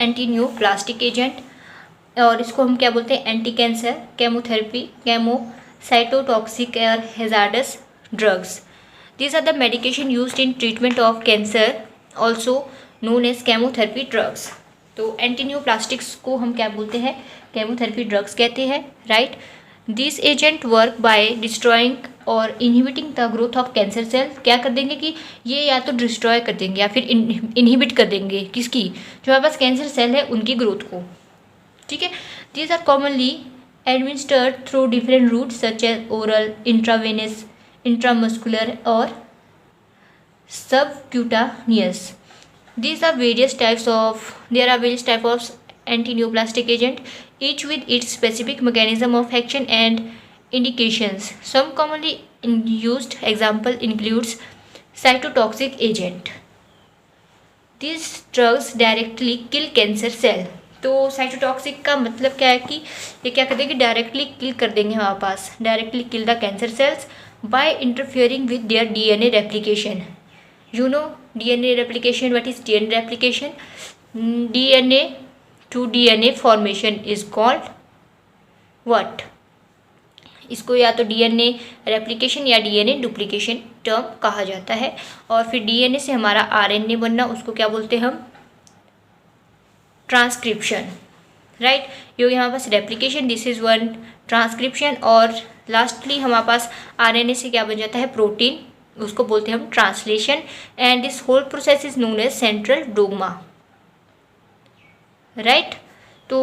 एंटीन्यूप्लास्टिक agent, और इसको हम क्या बोलते हैं, anti cancer, chemotherapy, chemo, cytotoxic और hazardous drugs. These are the medication used in treatment of cancer, also known as chemotherapy drugs. तो एंटीन्यूप्लास्टिक्स को हम क्या बोलते हैं, केमोथेरेपी ड्रग्स कहते हैं, right. This agent work by destroying और inhibiting the growth of cancer cell. क्या कर देंगे कि ये या तो डिस्ट्रॉय कर देंगे या फिर इनहिबिट कर देंगे किसकी, जो हमारे पास कैंसर सेल है उनकी ग्रोथ को. ठीक है. These are commonly administered through different routes such as oral, intravenous, intramuscular और subcutaneous. There are various types of antineoplastic agent, each with its specific mechanism of action and indications. Some commonly used example includes cytotoxic agent. These drugs directly kill cancer cell. तो cytotoxic का मतलब क्या है कि ये क्या कर देंगे, डायरेक्टली किल कर देंगे हमारे पास, directly kill the cancer cells by interfering with their DNA replication. You know DNA replication. What is DNA replication? DNA to DNA formation is called what? इसको या तो DNA रेप्लिकेशन या DNA डुप्लीकेशन टर्म कहा जाता है. और फिर DNA से हमारा RNA बनना, उसको क्या बोलते हैं हम, ट्रांसक्रिप्शन, राइट. ये हमारे पास replication, this is one transcription, और लास्टली हमारे पास RNA से क्या बन जाता है, प्रोटीन, उसको बोलते हैं हम translation. And this whole process is known as central dogma, right. तो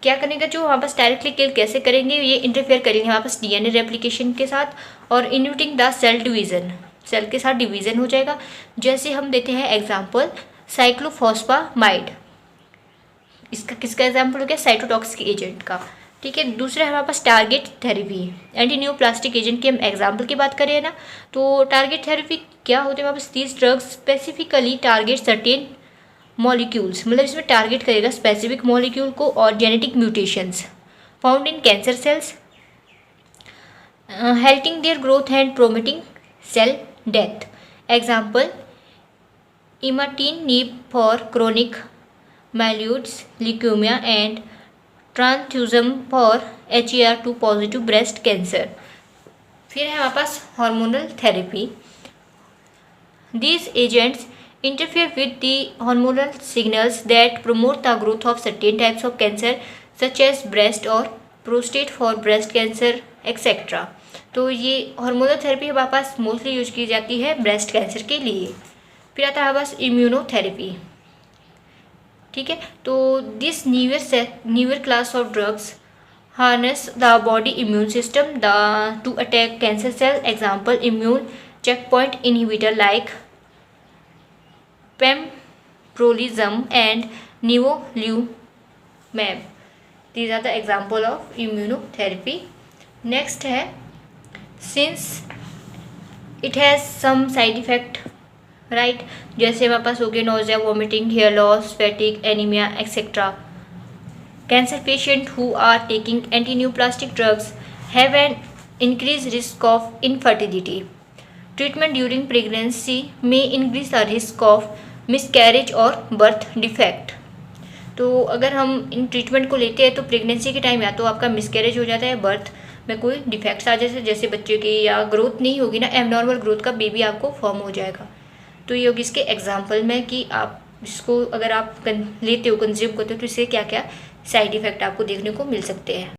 क्या करेंगे, जो हमारे पास डायरेक्टली किल कैसे करेंगे, ये इंटरफेयर करेंगे हमारे पास डीएनए रेप्लिकेशन के साथ और inhibiting the cell division, cell के साथ डिवीजन हो जाएगा. जैसे हम देते हैं एग्जांपल साइक्लोफॉस्फामाइड, इसका किसका एग्जांपल हो गया, साइटोटॉक्सिक एजेंट का. ठीक है. दूसरा हमारे पास टारगेट थेरेपी, एंटीन्यूप्लास्टिक एजेंट की हम एग्जाम्पल की बात करें ना, तो टारगेट थेरेपी क्या होते हैं हमारे पास, these drugs specifically target certain molecules, मतलब इसमें टारगेट करेगा स्पेसिफिक मॉलिक्यूल को और genetic mutations found in cancer cells, helping their growth and promoting cell death. Example imatinib for chronic myeloid leukaemia and trastuzumab for HER2 positive breast cancer. फिर है हमारे पास hormonal therapy. These agents interfere with the hormonal signals that promote the growth of certain types of cancer such as breast or prostate for breast cancer etc. तो ये hormonal therapy हमारे पास mostly use की जाती है breast cancer के लिए. फिर आता है हमारे पास इम्यूनोथेरेपी. ठीक है. तो this newer class of drugs harness the body immune system to attack cancer cell. Example immune checkpoint inhibitor like pembrolizumab and nivolumab. These are the example of immunotherapy. Next है, since it has some side effect, right, जैसे हमारे पास हो गए nausea, vomiting, hair loss, fatigue, anaemia etcetera. Cancer patients who are taking antineoplastic drugs have an increased risk of infertility. Treatment during pregnancy may increase the risk of miscarriage और birth defect. तो अगर हम in treatment को लेते हैं तो pregnancy के time या तो आपका मिसकैरेज हो जाता है, बर्थ में कोई डिफेक्ट्स आ जाते हैं, जैसे बच्चे की या ग्रोथ नहीं होगी ना, एबनॉर्मल ग्रोथ का बेबी आपको फॉर्म हो जाएगा. तो ये होगी इसके एग्जाम्पल में कि आप इसको अगर आप लेते हो, कंज्यूम करते हो, तो इससे क्या क्या साइड इफ़ेक्ट आपको देखने को मिल सकते हैं.